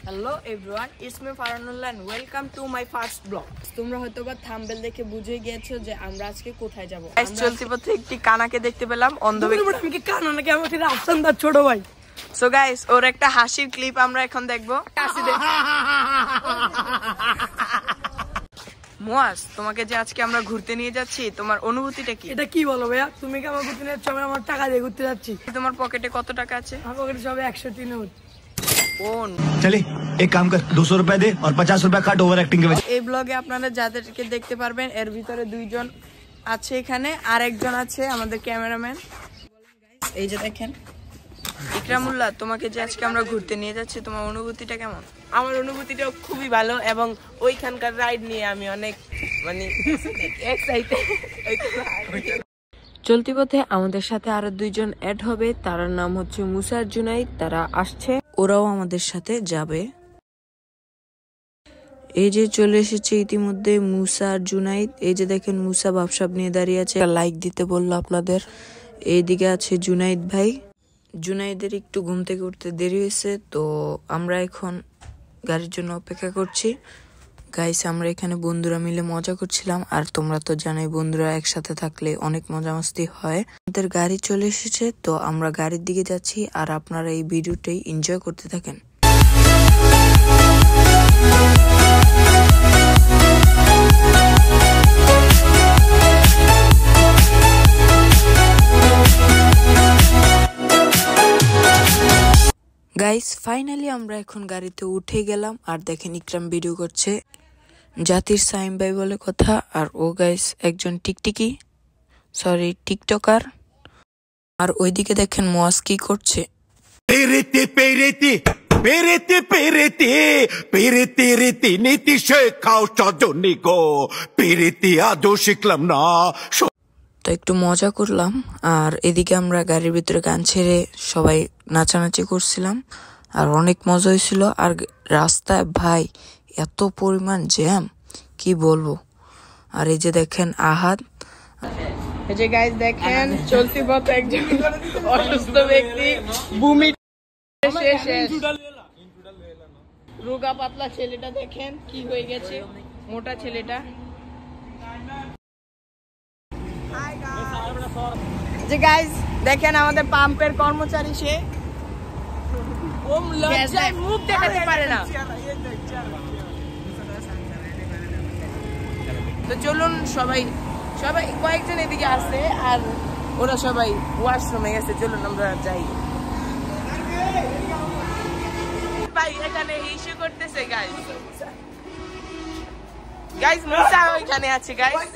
Hello everyone, it's me Farhanullah and welcome to my first vlog. তোমরা হয়তোবা thumbnail দেখে বুঝে গিয়েছো যে আমরা আজকে কোথায় যাব। চলতি পথে একটি কানাকে দেখতে পেলাম অন্ধ ব্যক্তি। আমি কি কানা নাকি আমার কি রাফসানদার ছোট ভাই? সো গাইস, ওর একটা হাসির ক্লিপ আমরা এখন দেখবো। মুয়াজ, তোমাকে যে আজকে আমরা ঘুরতে নিয়ে যাচ্ছি, তোমার অনুভূতিটা কি? এটা কি বলো ভাইয়া? তুমি কি আমার ঘুরতে নিয়ে যাচ্ছ? আমি আমার টাকা দিয়ে ঘুরতে যাচ্ছি। তোমার পকেটে কত টাকা আছে? আমার পকেটে সবে 103 নোট। চলে এক কাম কর 200 টাকা দে আর 50 টাকা কাট ওভার অ্যাক্টিং কে। এই ব্লগে আপনারা যাদেরকে দেখতে পারবেন এর ভিতরে দুইজন আছে এখানে, আর একজন আছে আমাদের ক্যামেরাম্যান। এই যে দেখেন ইকরামুল্লাহ, তোমাকে যে আজকে আমরা ঘুরতে নিয়ে যাচ্ছি, তোমার অনুভূতিটা কেমন? আমার অনুভূতিটা খুবই ভালো এবং ওইখানকার রাইড নিয়ে আমি অনেক এক্সাইটেড। চলতি পথে আমাদের সাথে আরো দুইজন অ্যাড হবে, তার নাম হচ্ছে মুসা আর জুনাইদ। তারা আসছে, ওরাও আমাদের সাথে যাবে। এই যে চলে এসেছে ইতিমধ্যে মুসা আর জুনাইদ। এই যে দেখেন মুসা ভাবসাব নিয়ে দাঁড়িয়ে আছে, লাইক দিতে বললো আপনাদের। এইদিকে আছে জুনাইদ ভাই। জুনাইদের একটু ঘুম থেকে উঠতে দেরি হয়েছে, তো আমরা এখন গাড়ির জন্য অপেক্ষা করছি। গাইস, আমরা এখানে বন্ধুরা মিলে মজা করছিলাম, আর তোমরা তো জানোই বন্ধুরা একসাথে থাকলে অনেক মজা মাস্তি হয়। আমাদের গাড়ি চলে এসেছে, তো আমরা গাড়ির দিকে যাচ্ছি, আর আপনারা এই ভিডিওটাই এনজয় করতে থাকেন। গাইস, ফাইনালি আমরা এখন গাড়িতে উঠে গেলাম, আর দেখেন ইকরাম ভিডিও করছে। জাতির সাইম ভাই বলে কথা, আর ও গাইস একজন টিকটকার। আর ওইদিকে দেখেন মুয়াজ কি করছে। পেরেতে পেরেতে পেরেতে পেরেতে পেরেতে রেতে নীতি শেখাও সজনী গো, পেরেতে আজও শিখলাম না। তো একটু মজা করলাম, আর এদিকে আমরা গাড়ির ভিতরে গান ছেড়ে সবাই নাচানাচি করছিলাম, আর অনেক মজা হয়েছিল। আর রাস্তায় ভাই এত পরিমাণ জ্যাম, কি বলবো। আর এই যে দেখেন আহাদ, এই যে গাইস দেখেন চলতি পথে একজন অসুস্থ ব্যক্তি ভূমি শেষ। রোগা পাতলা ছেলেটা দেখেন কি হয়ে গেছে, মোটা ছেলেটা। যে গাইস দেখেন আমাদের পাম্পের কর্মচারী, সে লজ্জায় মুখ দেখাতে পারে না। তো চলুন সবাই কয়েকজন এদিকে আসছে, আর ওরা সবাই ওয়াশরুমে গেছে। চলুন আমরা যাই। ভাই এখানে ইস্যু করতেছে গাইস মুসা ওইখানে আছে গাইস।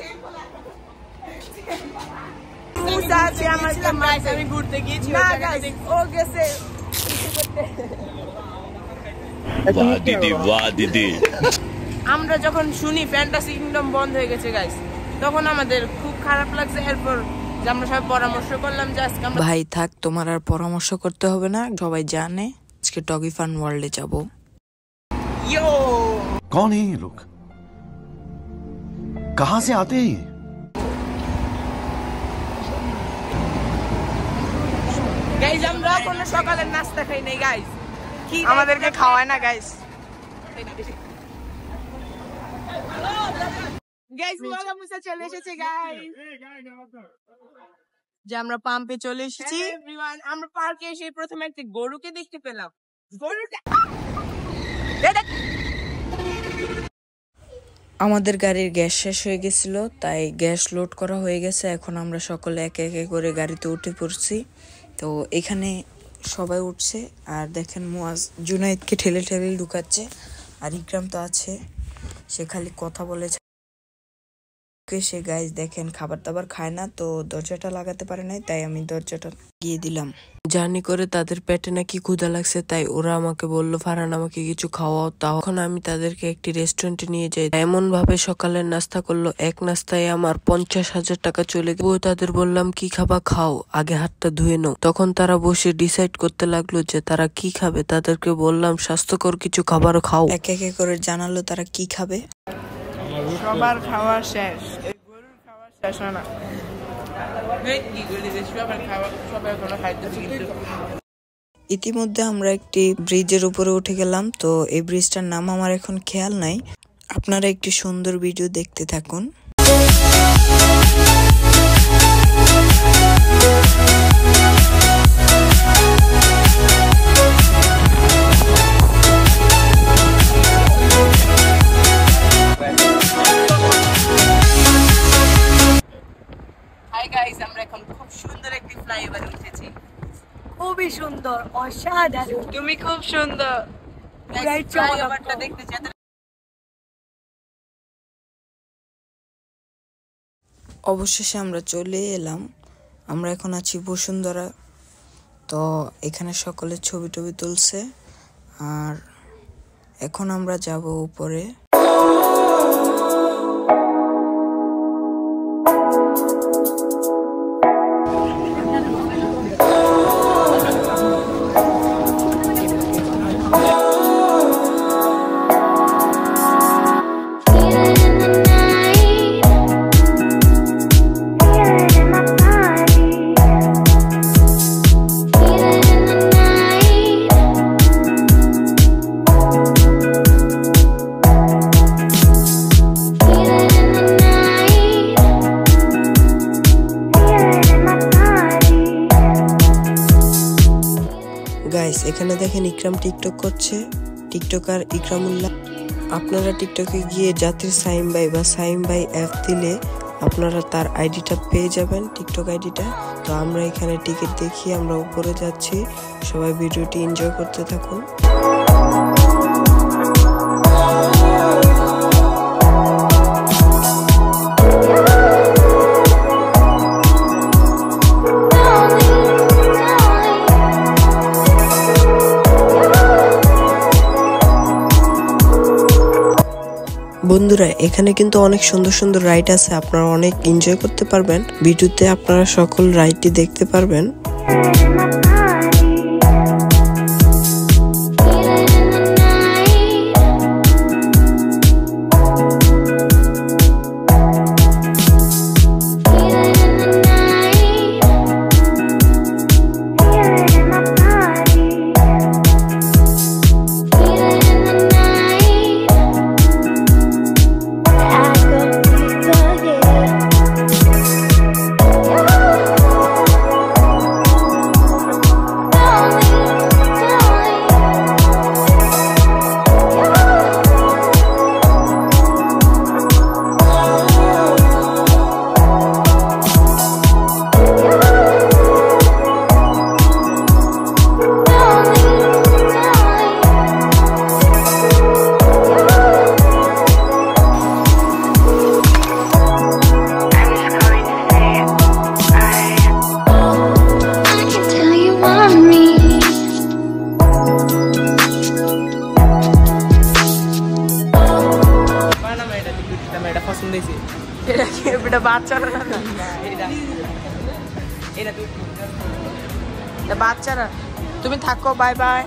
মুসা আছে আমার সাথে, আমি ঘুরতে গিয়েছি না গাইস, ও গেছে বাহ দিদি। আমরা যখন শুনি ফ্যান্টাসি কিংডম বন্ধ হয়ে গেছে গাইস, তখন আমাদের খুব খারাপ লাগছে। এরপর আমরা সবাই পরামর্শ করলাম যে আজকে আমরা ভাই থাক, তোমার আর পরামর্শ করতে হবে না, সবাই জানে আজকে ডগি ফান ওয়ার্ল্ডে যাব। ইয়ো कौन है ये लोग, कहां से आते हैं? গাইস আমরা কোনো সকালের নাস্তা খাই নাই গাইস, আমাদেরকে খাওয়ায় না গাইস। গাইস মুসা চলে এসেছে গাইস। যে আমরা পাম্পে চলে এসেছি। এভরিওয়ান, আমরা পার্কে এসে প্রথমে একটা গরুকে দেখতে পেলাম। গরুটা আমাদের গাড়ির গ্যাস শেষ হয়ে গেছিল, তাই গ্যাস লোড করা হয়ে গেছে। এখন আমরা সকলে একে একে করে গাড়িতে উঠে পড়ছি। তো এখানে সবাই উঠছে, আর দেখেন মুয়াজ জুনাইদকে ঠেলে ঠেলে ঢুকাচ্ছে, আর ইকরাম তো আছে, সে খালি কথা বলেছে। সে গাইস দেখেন খাবার দাবার খায় না, তো দরজাটা লাগাতে পারে নাই, তাই আমি দরজাটা গিয়ে দিলাম। জার্নি করে তাদের পেটে নাকি ক্ষুধা লাগছে, তাই ওরা আমাকে বললো ফারহান আমাকে কিছু খাওয়াও। তখন আমি তাদেরকে একটি রেস্টুরেন্টে নিয়ে যাই। এমন ভাবে সকালের নাস্তা করলো, এক নাস্তায় আমার 50,000 টাকা চলে গেল। তাদের বললাম কি খাবা, খাও, আগে হাতটা ধুয়ে নাও। তখন তারা বসে ডিসাইড করতে লাগলো যে তারা কি খাবে। তাদেরকে বললাম স্বাস্থ্যকর কিছু খাবার খাও। এক এক করে জানালো তারা কি খাবে। সবার খাওয়া শেষ, গরুর খাওয়া শেষ না। কি করে সবার খাওয়া, সবাই কোনো খাইতেছে কিন্তু ইতিমধ্যে আমরা একটি ব্রিজের উপরে উঠে গেলাম। তো এই ব্রিজটার নাম আমার এখন খেয়াল নাই, আপনারা একটি সুন্দর ভিডিও দেখতে থাকুন। হাই গাইস, আমরা এখন খুব সুন্দর একটি ফ্লাইওভারে উঠেছি। খুবই সুন্দর, অসাধারণ। তুমি খুব সুন্দর। ফ্লাইওভারটা দেখতে চাই। অবশেষে আমরা চলে এলাম। আমরা এখন আছি বসুন্ধরা। তো এখানে সকলে ছবি টবি তুলছে, আর এখন আমরা যাব উপরে। গাইস, এখানে দেখেন ইকরাম টিকটক করছে, টিকটকার ইকরামুল্লাহ। আপনারা টিকটকে গিয়ে জাতির সাইম ভাই বা সাইম ভাই অ্যাপ দিলে আপনারা তার আইডিটা পেয়ে যাবেন, টিকটক আইডিটা। তো আমরা এখানে টিকিট দেখিয়ে আমরা উপরে যাচ্ছি। সবাই ভিডিওটি এনজয় করতে থাকুন। বন্ধুরা, এখানে কিন্তু অনেক সুন্দর সুন্দর রাইড আছে, আপনারা অনেক এনজয় করতে পারবেন। ভিডিওতে আপনারা সকল রাইডটি দেখতে পারবেন। বাচ্চারা তুমি থাকো, বাই বাই।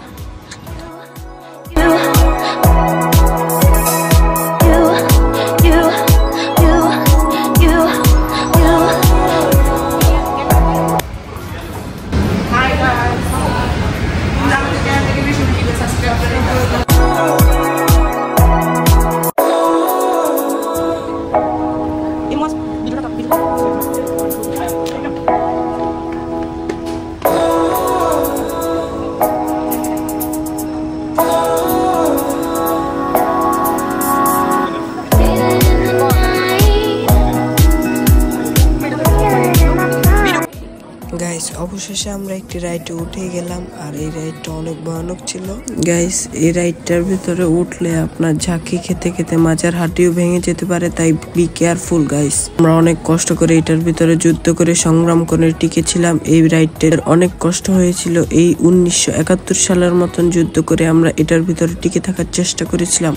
গাইস, অবশেষে আমরা একটি রাইডে উঠে গেলাম, আর এই রাইডটা অনেক ভয়ানক ছিল। গাইস, এই রাইডটার ভিতরে উঠলে আপনার ঝাঁকি খেতে খেতে মাজার হাঁটিও ভেঙে যেতে পারে, তাই বি কেয়ারফুল গাইস। আমরা অনেক কষ্ট করে এটার ভিতরে যুদ্ধ করে সংগ্রাম করে টিকেছিলাম। এই রাইডটার অনেক কষ্ট হয়েছিল। এই 1971 সালের মতন যুদ্ধ করে আমরা এটার ভিতরে টিকে থাকার চেষ্টা করেছিলাম।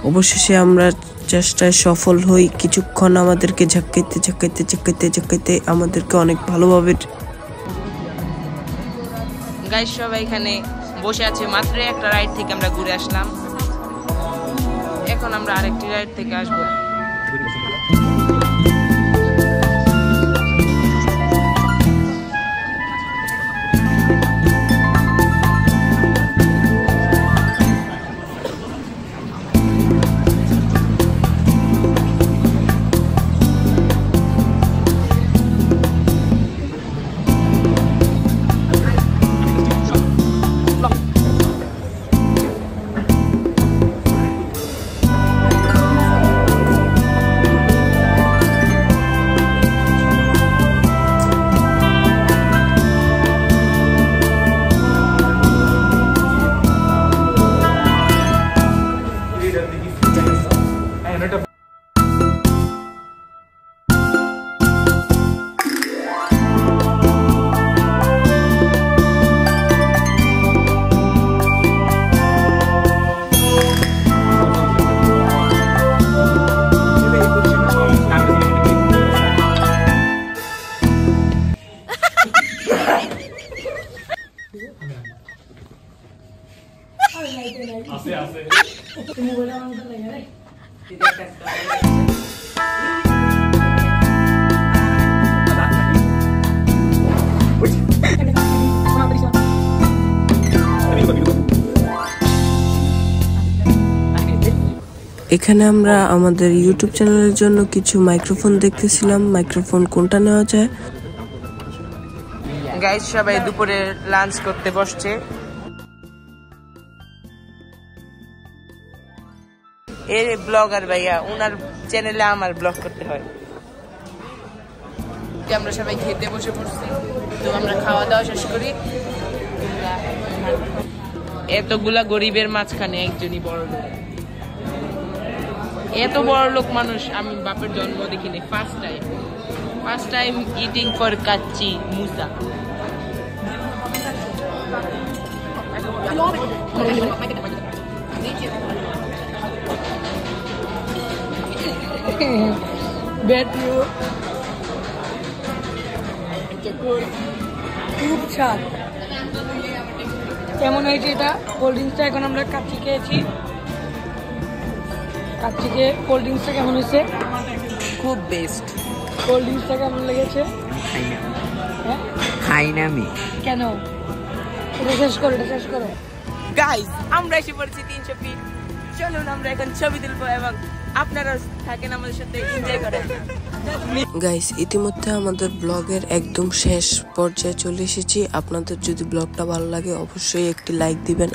অবশেষে আমরা চেষ্টায় সফল হই। কিছুক্ষণ আমাদেরকে ঝাঁকাইতে আমাদেরকে অনেক ভালোভাবে। গাইস, সবাই এখানে বসে আছে। মাত্র একটা রাইড থেকে আমরা ঘুরে আসলাম, এখন আমরা আরেকটি রাইড থেকে আসবো। এখানে আমরা আমাদের ইউটিউব চ্যানেলের জন্য কিছু মাইক্রোফোন দেখতেছিলাম, মাইক্রোফোন কোনটা নেওয়া যায়। গাইস সবাই দুপুরে লাঞ্চ করতে বসছে। এই ব্লগার ভাইয়া, ওনার চ্যানেলে আমার ব্লগ করতে হয়। আমরা সবাই খেতে বসে পড়ছি, তো আমরা খাওয়া দাওয়া শেষ করি। এতগুলা গরিবের মাঝখানে একজনই বড় লোক। এত বড় লোক মানুষ আমি বাপের জন্ম দেখিনি। First time eating for kacchi মুসা। খুব স্বাদ। কেমন হয়েছে এটা? কোল্ড ড্রিঙ্কসটা এখন আমরা কাচ্চি খেয়েছি। কাচ্চি খেয়ে কোল্ড ড্রিঙ্কসটা কেমন হয়েছে? খুব বেস্ট। কোল্ড ড্রিঙ্কসটা কেমন লেগেছে? খাই না আমি। কেন? এটা শেষ করো, এটা শেষ করো। গাইস আমরা এসে পড়েছি 300 ফিট। চলুন আমরা এখন ছবি তুলবো এবং আপনারা থাকেন আমাদের সাথে, এনজয় করেন। গাইস ইতিমধ্যে আমাদের ব্লগের একদম শেষ পর্যায়ে চলে এসেছি। আপনাদের যদি ব্লগটা ভালো লাগে অবশ্যই একটি লাইক দিবেন,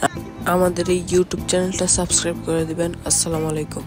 আমাদের এই ইউটিউব চ্যানেলটা সাবস্ক্রাইব করে দিবেন। আসসালামু আলাইকুম।